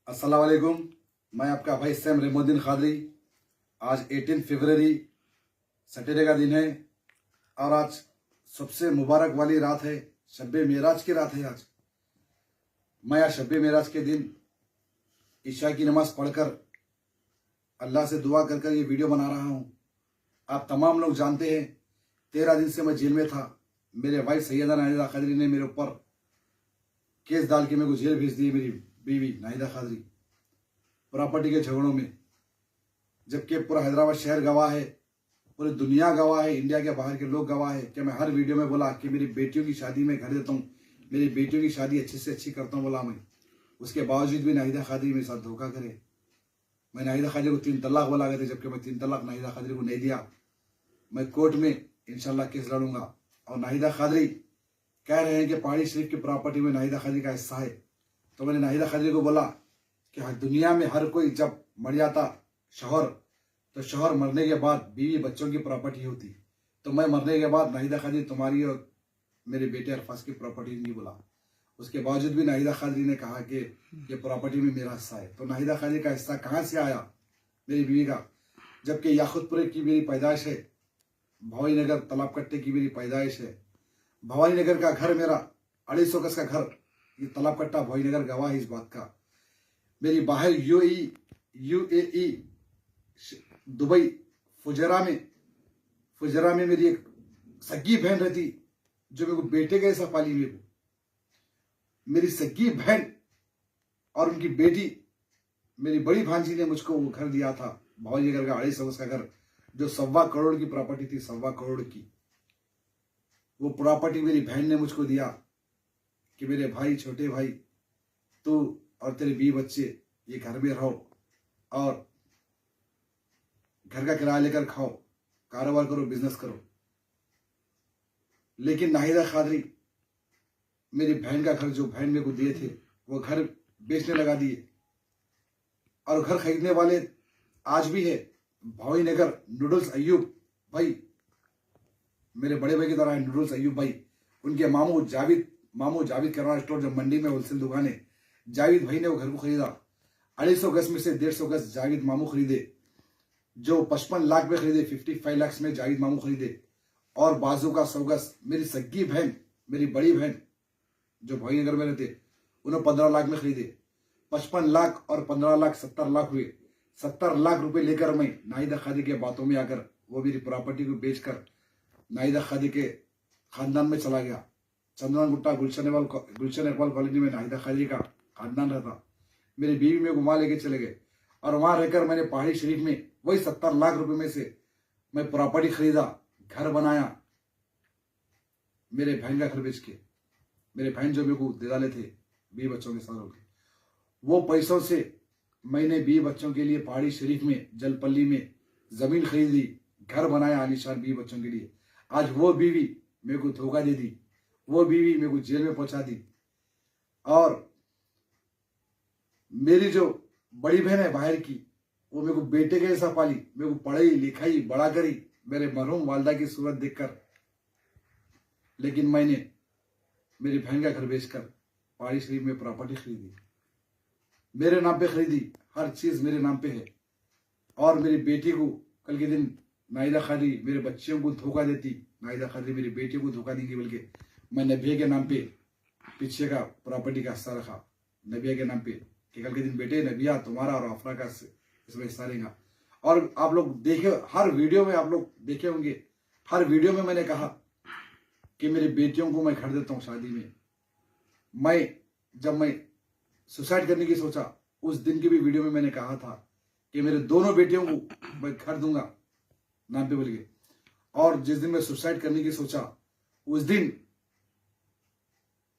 अस्सलाम वालेकुम। मैं आपका भाई सैम रेमुद्दीन खादरी। आज 18 फरवरी सैटरडे का दिन है और आज सबसे मुबारक वाली रात है, शब्बे मेराज की रात है। आज मैं आज शब्बे मेराज के दिन ईशा की नमाज पढ़कर अल्लाह से दुआ कर कर ये वीडियो बना रहा हूँ। आप तमाम लोग जानते हैं 13 दिन से मैं जेल में था। मेरे भाई सैयदा नाहिदा खादरी ने मेरे ऊपर केस डाल के मेरे को जेल भेज दी। मेरी बीवी नाहिदा खादरी प्रॉपर्टी के झगड़ों में, जबकि पूरा हैदराबाद शहर गवाह है, पूरी दुनिया गवाह है, इंडिया के बाहर के लोग गवाह है कि मैं हर वीडियो में बोला कि मेरी बेटियों की शादी में घर देता हूँ, मेरी बेटियों की शादी अच्छी से अच्छी करता हूँ बोला मैं। उसके बावजूद भी नाहिदा खादरी मेरे साथ धोखा करे। मैं नाहिदा खादरी को 3 तलाक बोला गया था, जबकि मैं 3 तलाक नाहिदा खादरी को नहीं दिया। मैं कोर्ट में इंशाल्लाह केस लड़ूंगा। और नाहिदा खादरी कह रहे हैं कि पहाड़ी शरीफ की प्रॉपर्टी में नाहिदा खादरी का हिस्सा है। तो मैंने नाहिदा खादरी को बोला कि दुनिया में हर कोई जब मर जाता शौहर, तो शौहर मरने के बाद बीवी बच्चों की प्रॉपर्टी होती। तो मैं मरने के बाद नाहिदा खादरी तुम्हारी और मेरे बेटे अरफाज की प्रॉपर्टी नहीं बोला। उसके बावजूद भी नाहिदा खादरी ने कहा कि ये प्रॉपर्टी में मेरा हिस्सा है। तो नाहिदा खादरी का हिस्सा कहाँ से आया मेरी बीवी का, जबकि याकुतपुरे की मेरी पैदाइश है, भवानी नगर तालाब कट्टे की मेरी पैदाइश है। भवानी नगर का घर मेरा 250 गज का घर, ये तालाब कट्टा भवानी नगर गवाह है इस बात का। मेरी बाहर यूएई दुबई फुजरा में मेरी एक सगी बहन रहती जो मेरे को बेटे के ऐसा पाली। मेरी सगी बहन और उनकी बेटी मेरी बड़ी भांजी ने मुझको वो घर दिया था, भवानी नगर का 250 गज का घर, जो 1.25 करोड़ की प्रॉपर्टी थी, 1.25 करोड़ की। वो प्रॉपर्टी मेरी बहन ने मुझको दिया कि मेरे भाई, छोटे भाई, तू और तेरे 20 बच्चे ये घर में रहो और घर का किराया लेकर खाओ, कारोबार करो, बिजनेस करो। लेकिन नाहिदा खादरी मेरी बहन का घर, जो बहन मेरे को दिए थे, वो घर बेचने लगा दिए। और घर खरीदने वाले आज भी है भवानी नगर नूडल्स अयूब भाई, मेरे बड़े भाई की तरह है नूडल्स अयूब भाई। उनके मामू जाविद किराना स्टोर, जो मंडी में होलसेल दुकान है, जाविद भाई ने वो घर को खरीदा। 250 गज में से 150 गज जाविद मामू खरीदे, जो 55 लाख में खरीदे, 55 लाख में जाविद मामू खरीदे। और बाजू का 100 गज मेरी सगी बहन, मेरी बड़ी बहन जो भवानी नगर में रहते, उन्होंने 15 लाख में खरीदे। 55 लाख और 15 लाख 70 लाख हुए। 70 लाख रुपए लेकर मैं नाहिदा खादरी के बातों में आकर वो मेरी प्रॉपर्टी को बेचकर नाहिदा खादरी के खानदान में चला गया। चंद्रन गुट्टा गुलशन इकबाल कॉलोनी में नाहिदा खादरी का खानदान रहता। मेरी बीवी में घुमा लेके चले गए और वहां रहकर मैंने पहाड़ी शरीफ में वही 70 लाख रुपए में से मैं प्रॉपर्टी खरीदा, घर बनाया, मेरे बहन का घर बेच के। मेरे बहन जो मेरे को दे डाले थे 20 बच्चों के साथ होकर, वो पैसों से मैंने 20 बच्चों के लिए पहाड़ी शरीफ में जलपल्ली में जमीन खरीदी, घर बनाया आलीशान 20 बच्चों के लिए। आज वो बीवी मेरे को धोखा दे दी, वो बीवी मेरे को जेल में पहुंचा दी। और मेरी जो बड़ी बहन है बाहर की, वो मेरे को बेटे के जैसा पाली, मेरे को पढ़ाई लिखाई बड़ा करी मेरे मरहूम वालदा की सूरत देखकर। लेकिन मैंने मेरी बहन का घर बेचकर पहाड़ी शरीफ में प्रॉपर्टी खरीदी, मेरे नाम पे खरीदी, हर चीज मेरे नाम पे है। और मेरी बेटी को कल के दिन नाहिदा खादरी मेरे बच्चों को धोखा देती, नाहिदा खादरी मेरी बेटी को धोखा देंगी, बल्कि मैं नबिया के नाम पे पीछे का प्रॉपर्टी का हिस्सा रखा, नबिया के नाम पे, कि कल के दिन बेटे नबिया तुम्हारा और अफरा का इसमें हिस्सा रहेगा। और आप लोग देखे, हर वीडियो में आप लोग देखे होंगे, हर वीडियो में मैंने कहा कि मेरी बेटियों को मैं घर देता हूँ शादी में। जब मैं सुसाइड करने की सोचा, उस दिन की भी वीडियो में मैंने कहा था कि मेरे दोनों बेटियों को मैं घर दूंगा नाम पे बोल के। और जिस दिन मैं सुसाइड करने की सोचा, उस दिन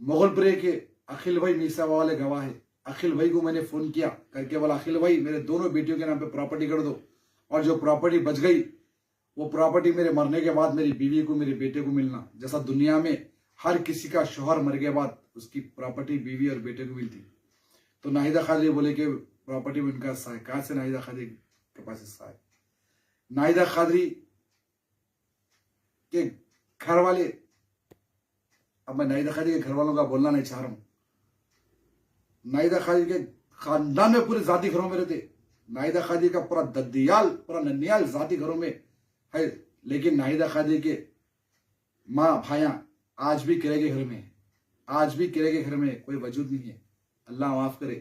मोगलपुरे के अखिल भाई मीसा वाले गवाह है, अखिल भाई को मैंने फोन किया करके बोला, अखिल भाई मेरे दोनों बेटियों के नाम पे प्रॉपर्टी कर दो, और जो प्रॉपर्टी बच गई वो प्रॉपर्टी मेरे मरने के बाद मेरी बीवी को, मेरे बेटे को मिलना, जैसा दुनिया में हर किसी का शौहर मर के बाद उसकी प्रॉपर्टी बीवी और बेटे को मिलती। तो नाहिदा खादरी बोले कि प्रॉपर्टी में उनका हिस्सा है। कहां से नाहिदा खादरी के पास हिस्सा है? नाहिदा खादरी के घर वाले, अब मैं नाहिदा खादरी के घर वालों का बोलना नहीं चाह रहा हूं, नाहिदा खादरी के खानदान में पूरे जाति घरों में रहते। नाहिदा खादी का पूरा दद्दियाल, पूरा नन्नियाल जाति घरों में है, लेकिन नाहिदा खादी के माँ भाइयां आज भी किराए के घर में है, आज भी किराए के घर में कोई वजूद नहीं है। अल्लाह माफ करे।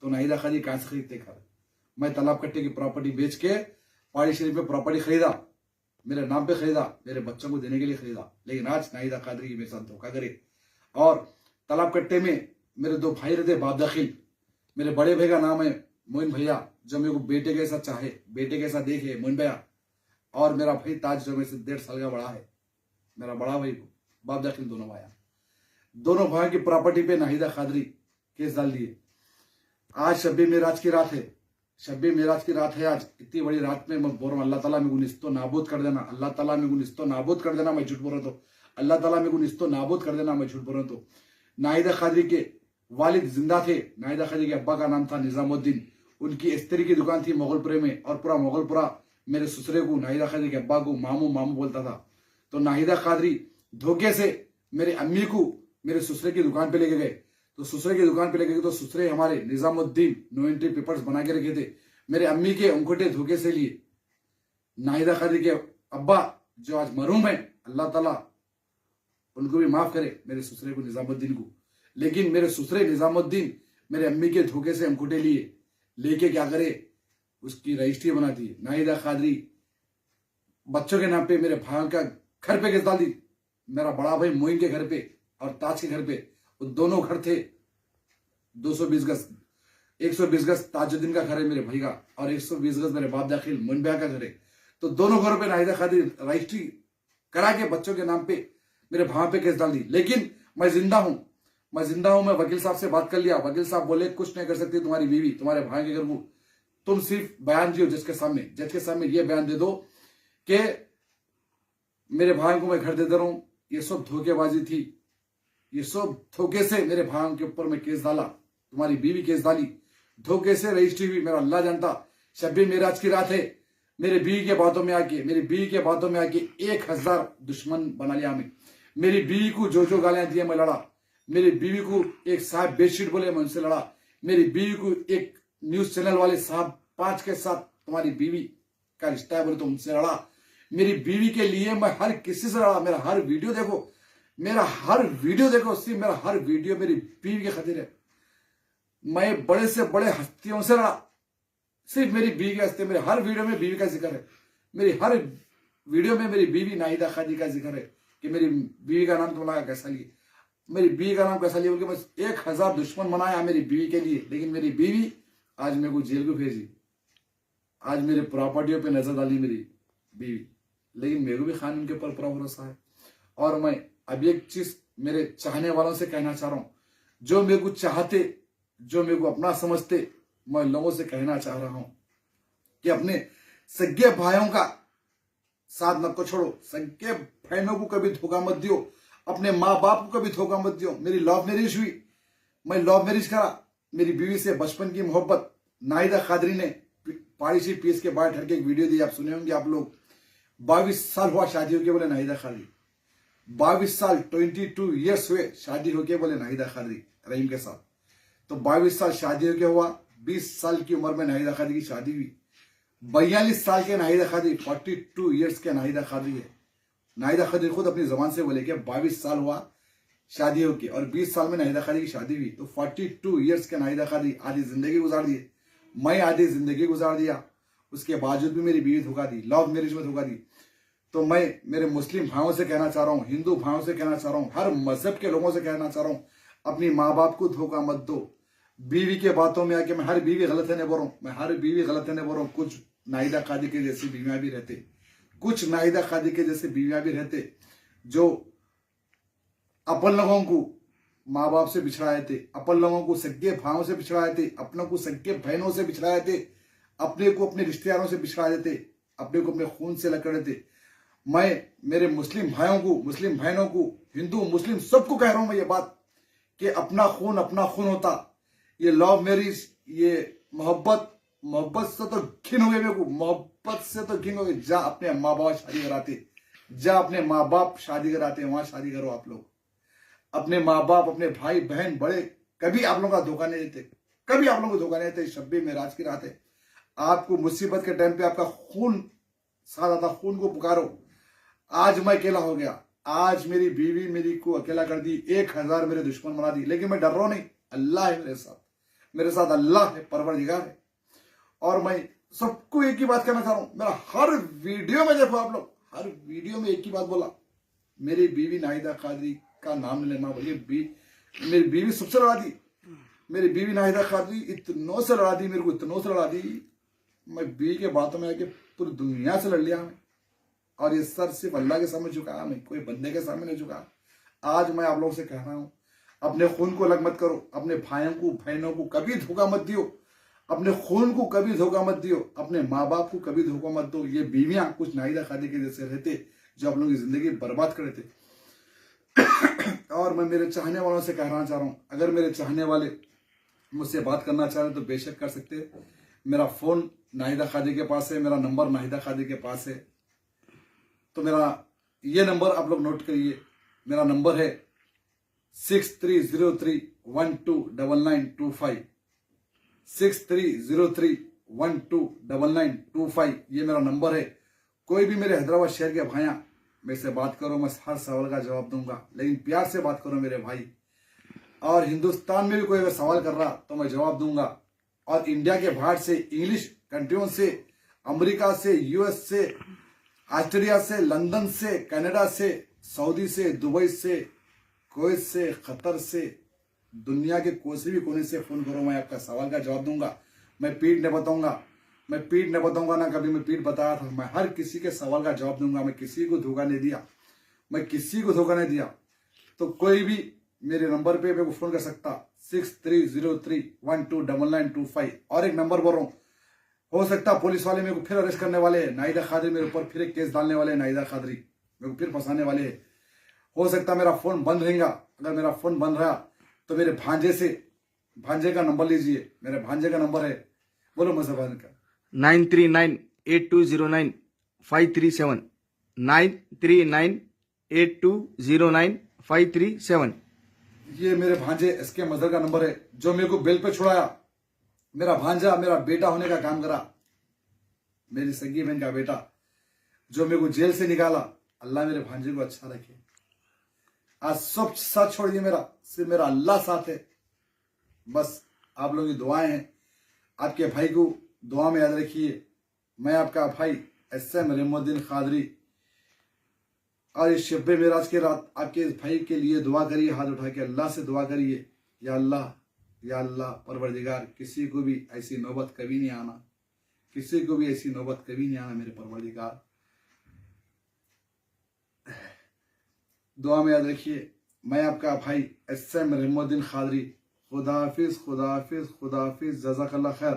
तो नाहिदा खादी कहां से खरीदते घर? मैं तालाब कट्टे की प्रॉपर्टी बेच के पहाड़ी शरीफ में प्रॉपर्टी खरीदा, मेरे नाम पे खरीदा, मेरे बच्चों को देने के लिए खरीदा, लेकिन आज नाहिदा कादरी मेरे साथ धोखा करे। और तालाब कट्टे में मेरे दो भाई रहते बाप दाखिल। मेरे बड़े भाई का नाम है मोइन भैया, जो मेरे को बेटे के साथ चाहे, बेटे के साथ देखे, मोइन भैया। और मेरा भाई ताज, जो मेरे से 1.5 साल का बड़ा है, मेरा बड़ा भाई को बाप दाखिल दोनों भाई। दोनों भाई की प्रॉपर्टी पे नाहिदा कादरी केस डाल दिए। आज शब्बे मेराज की रात है, शब्बे मेराज की रात है। आज इतनी बड़ी रात में मैं बोल रहा हूँ, अल्लाह ताला मेरे को निस्तो नाबूद कर देना, अल्लाह ताला मेरे को निस्तो नाबूद कर देना, मैं झूठ बोल रहा हूँ तो अल्लाह ताला मेरे को निस्तो नाबूद कर देना, मैं झूठ बोल रहा हूँ तो। नाहिदा कादरी के वालिद जिंदा थे। नाहिदा कादरी के अब्बा का नाम था निजामुद्दीन। उनकी इस्त्री की दुकान थी मोगलपुरे में, और पूरा मोगलपुरा मेरे ससुरे को, नाहिदा कादरी के अब्बा को मामू मामू बोलता था। तो नाहिदा कादरी धोखे से मेरे अम्मी को मेरे ससुरे की दुकान पे लेके गए। तो ससुरे की दुकान पे लेके गए तो ससुरे हमारे निजामुद्दीन नो एंट्री पेपर्स बना के रखे थे। मेरे अम्मी के अंगूठे धोखे से लिए। नाहिदा कादरी के अब्बा जो आज मरूम है, अल्लाह ताला उनको भी माफ करे, मेरे ससुरे को निजामुद्दीन को। लेकिन मेरे ससुरे निजामुद्दीन मेरे अम्मी के धोखे से अंगूठे लिए, लेके क्या करे, उसकी रजिस्ट्री बना दी। नाहिदा कादरी बच्चों के नाम पे मेरे भाई का घर पे केस डाल दी। मेरा बड़ा भाई मोइन के घर पे और ताज के घर पे, वो दोनों घर थे 220 गज। 120 गज ताजुद्दीन का घर है मेरे भाई का, और 120 गज मेरे बाप दाखिल मोइन भैया का घर है। तो दोनों घरों पे नाहिदा कादरी रजिस्ट्री करा के बच्चों के नाम पे मेरे भाई पे केस डाल दी। लेकिन मैं जिंदा हूं, मैं जिंदा हूं। मैं वकील साहब से बात कर लिया, वकील साहब बोले कुछ नहीं कर सकती तुम्हारी बीवी तुम्हारे भाई के घर को, तुम सिर्फ बयान दियो जज के सामने, जज के सामने ये बयान दे दो कि मेरे भाई को मैं घर दे दे रहा हूं, ये सब धोखेबाजी थी, ये सब धोखे से मेरे भाई के ऊपर मैं केस डाला, तुम्हारी बीवी केस डाली, धोखे से रजिस्ट्री हुई। मेरा अल्लाह जानता। शब्बे मेराज की रात है, मेरे बीवी के बातों में आके, मेरी बीवी के बातों में आके 1000 दुश्मन बना लिया हमें। मेरी बीवी को जो जो गालियां दी मैं लड़ा। मेरी बीवी को एक साहब बेडशीट बोले, मैं उनसे लड़ा। मेरी बीवी को एक न्यूज चैनल वाले साहब 5 के साथ तुम्हारी बीवी का रिश्ता है बोले तो उनसे लड़ा। मेरी बीवी के लिए मैं हर किसी से लड़ा। मेरा हर वीडियो देखो, मेरा हर वीडियो देखो, सिर्फ मेरा हर वीडियो मेरी बीवी की खातिर है। मैं बड़े से बड़े हस्तियों से लड़ा, सिर्फ मेरी बीवी के हस्ते। मेरे हर वीडियो में बीवी का जिक्र है, मेरी हर वीडियो में मेरी बीवी नाहिदा कादरी का जिक्र है कि मेरी बीवी का नाम तुम्हारा कैसा लिए, मेरी बीवी का नाम कैसा लिए बोल के बस 1000 दुश्मन बनाया मेरी बीवी के लिए। लेकिन मेरी बीवी आज मेरे को जेल को भेजी, आज मेरे प्रॉपर्टियों पे नजर डाली मेरी बीवी। लेकिन मेरे को भी कानून के ऊपर पूरा भरोसा है। और मैं अभी एक चीज मेरे चाहने वालों से कहना चाह रहा हूं, जो मेरे को चाहते, जो मेरे को अपना समझते, मैं लोगों से कहना चाह रहा हूं कि अपने सगे भाइयों का साथ मत को छोड़ो, सगे बहनों को कभी धोखा मत दियो, अपने माँ बाप को कभी धोखा मत दियो। मेरी लव मैरिज हुई, मैं लव मैरिज करा, मेरी बीवी से बचपन की मोहब्बत। नाहिदा कादरी ने पहाड़ी से पीएस के बाहर ठहर के एक वीडियो दी, आप सुने होंगे आप लोग। 22 साल हुआ शादी होके बोले नाहिदा कादरी, 22 साल 22 ईयर्स हुए शादी होके बोले नाहिदा कादरी रहीम के साथ। तो 22 साल शादी होके हुआ, 20 साल की उम्र में नाहिदा कादरी की शादी हुई। 42 साल के नाहिदा कादरी, 42 ईयर्स के नाहिदा कादरी है। नाहिदा कादरी खुद अपनी जबान से बोले कि 22 साल हुआ शादी होके और 20 साल में नाहिदा कादरी की शादी हुई। तो 42 ईयर्स के नाहिदा कादरी आधी जिंदगी गुजार दिए, मैं आधी जिंदगी गुजार दिया, उसके बावजूद भी मेरी बीवी धोखा दी, लव मैरिज में धोखा दी। तो मैं मेरे मुस्लिम भाइयों से कहना चाह रहा हूँ, हिंदू भाइयों से कहना चाह रहा हूँ, हर मजहब के लोगों से कहना चाह रहा हूँ, अपनी माँ बाप को धोखा मत दो। बीवी के बातों में आके, मैं हर बीवी गलत है नहीं बोल रहा हूँ, मैं हर बीवी गलत है नहीं बोल रहा हूँ। कुछ नाहिदा कादरी के जैसी बीवियां भी रहते, कुछ नाहिदा कादरी के जैसे बीवियां भी रहते, जो अपन लोगों को माँ बाप से बिछड़ाए थे, अपन लोगों को सगे भाइयों से बिछड़ाए थे, अपनों को सगे बहनों से बिछड़ाए थे, अपने को अपने रिश्तेदारों से बिछड़ा देते, अपने को अपने खून से लकड़ देते। मैं मेरे मुस्लिम भाइयों को, मुस्लिम बहनों को, हिंदू मुस्लिम सबको कह रहा हूं मैं ये बात कि अपना खून होता। ये लव मैरिज, ये मोहब्बत से तो घिन हो गई मेरे को, मोहब्बत से तो घिन हो गई। जा अपने माँ बाप शादी कराते, जा अपने माँ बाप शादी कराते, वहां शादी करो। आप लोग अपने माँ बाप, अपने भाई बहन बड़े, कभी आप लोगों का धोखा नहीं देते, कभी आप लोगों को धोखा नहीं देते। शब्बे मेराज की रात है, आपको मुसीबत के टाइम पे आपका खून साथ आता, खून को पुकारो। आज मैं अकेला हो गया, आज मेरी बीवी मेरी को अकेला कर दी, 1000 मेरे दुश्मन बना दी, लेकिन मैं डर रहा नहीं। अल्लाह है मेरे साथ अल्लाह है, परवरदिगार है। और मैं सबको एक ही बात कहना चाह रहा हूं, मेरा हर वीडियो में देखो आप लोग, हर वीडियो में एक ही बात बोला, मेरी बीवी नाहिदा कादरी का नाम नहीं लेना। मेरी बीवी सबसे लड़ा दी, मेरी बीवी नाहिदा कादरी इतनों से लड़ा दी, मेरे को इतनों से लड़ा दी, मैं बीवी के बातों में आके पूरी दुनिया से लड़ लिया मैं। और ये सर सिर्फ अल्लाह के सामने झुका, मैं कोई बंदे के सामने नहीं झुका। आज मैं आप लोगों से कह रहा हूं, अपने खून को अलग मत करो, अपने भाइयों को बहनों को कभी धोखा मत दियो, अपने खून को कभी धोखा मत दियो, अपने माँ बाप को कभी धोखा मत दो। ये बीवियां कुछ नाहिदा कादरी के जैसे रहते जो आप लोगों की जिंदगी बर्बाद कर देते। और मैं मेरे चाहने वालों से कहना चाह रहा हूं, अगर मेरे चाहने वाले मुझसे बात करना चाह रहे तो बेशक कर सकते हैं। मेरा फोन नाहिदा कादरी के पास है, मेरा नंबर नाहिदा कादरी के पास है। तो मेरा ये नंबर आप लोग नोट करिए, मेरा नंबर है 6303129925, 6303129925, ये मेरा नंबर है। कोई भी मेरे हैदराबाद शहर के भाइयां मेरे से बात करो, मैं हर सवाल का जवाब दूंगा, लेकिन प्यार से बात करो मेरे भाई। और हिंदुस्तान में भी कोई अगर सवाल कर रहा तो मैं जवाब दूंगा। और इंडिया के बाहर से, इंग्लिश कंट्रियों से, अमेरिका से, यूएस से, ऑस्ट्रेलिया से, लंदन से, कनाडा से, सऊदी से, दुबई से, कुवैत से, कतर से, दुनिया के कोई भी कोने से फोन करो, मैं आपका सवाल का जवाब दूंगा। मैं पीठ नहीं बताऊंगा, मैं पीठ नहीं बताऊंगा, ना कभी मैं पीठ बताया था। मैं हर किसी के सवाल का जवाब दूंगा, मैं किसी को धोखा नहीं दिया, मैं किसी को धोखा नहीं दिया। तो कोई भी मेरे नंबर पे मेरे को फोन कर सकता, 6303129925। और एक नंबर बोल रहा हूँ, हो सकता पुलिस वाले मेरे को फिर अरेस्ट करने वाले हैं, नाहिदा कादरी मेरे ऊपर फिर एक केस डालने वाले हैं, नाहिदा कादरी मेरे को फिर फंसाने वाले हैं। हो सकता मेरा फोन बंद रहेगा, अगर मेरा फोन बंद रहा तो मेरे भांजे का नंबर लीजिए, मेरे भांजे का नंबर है, बोलो मुझसे का 9398209537, 9398209537। ये मेरे भांजे इसके मजहर का नंबर है, जो मेरे को बेल पे छुड़ाया। मेरा भांजा मेरा बेटा होने का काम करा, मेरी सगी बहन का बेटा जो मेरे को जेल से निकाला। अल्लाह मेरे भांजे को अच्छा रखे। आज सब साथ छोड़ दिए, मेरा सिर्फ मेरा अल्लाह साथ है। बस आप लोगों की दुआएं हैं, आपके भाई को दुआ में याद रखिए। मैं आपका भाई SM रहीमुद्दीन कादरी। और इस शब्बे मेराज की रात आपके इस भाई के लिए दुआ करिए, हाथ उठा के अल्लाह से दुआ करिए, या अल्लाह परवरदिगार, किसी को भी ऐसी नौबत कभी नहीं आना, किसी को भी ऐसी नौबत कभी नहीं आना मेरे परवरदिगार। दुआ में याद रखिए। मैं आपका भाई SM रहीमुद्दीन कादरी। खुदा हाफिज, खुदा हाफिज, खुदा हाफिज, जज़ाकल्लाह खैर।